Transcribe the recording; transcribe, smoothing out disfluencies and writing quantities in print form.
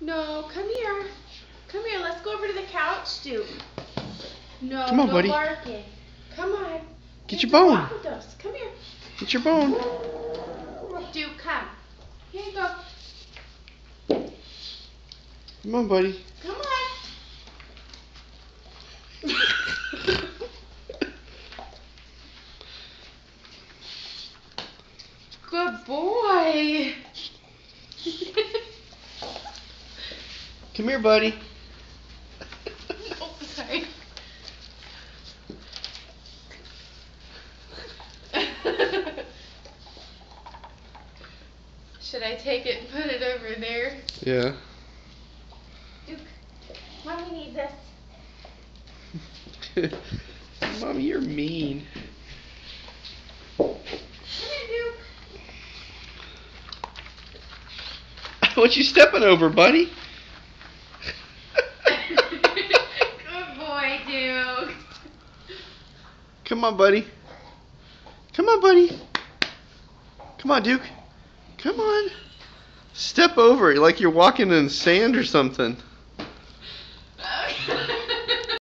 No, come here. Come here, let's go over to the couch, Duke. No, come on, no buddy. barking. Come on. Get your bone. Walk with us. Come here. Get your bone. Duke, come. Here you go. Come on, buddy. Come on. Good boy. Come here, buddy. Oh, sorry. Should I take it and put it over there? Yeah. Duke, Mommy needs this. Mommy, you're mean. Come here, Duke. What you stepping over, buddy? Good boy, Duke. Come on, buddy. Come on, buddy. Come on, Duke. Come on. Step over it like you're walking in sand or something.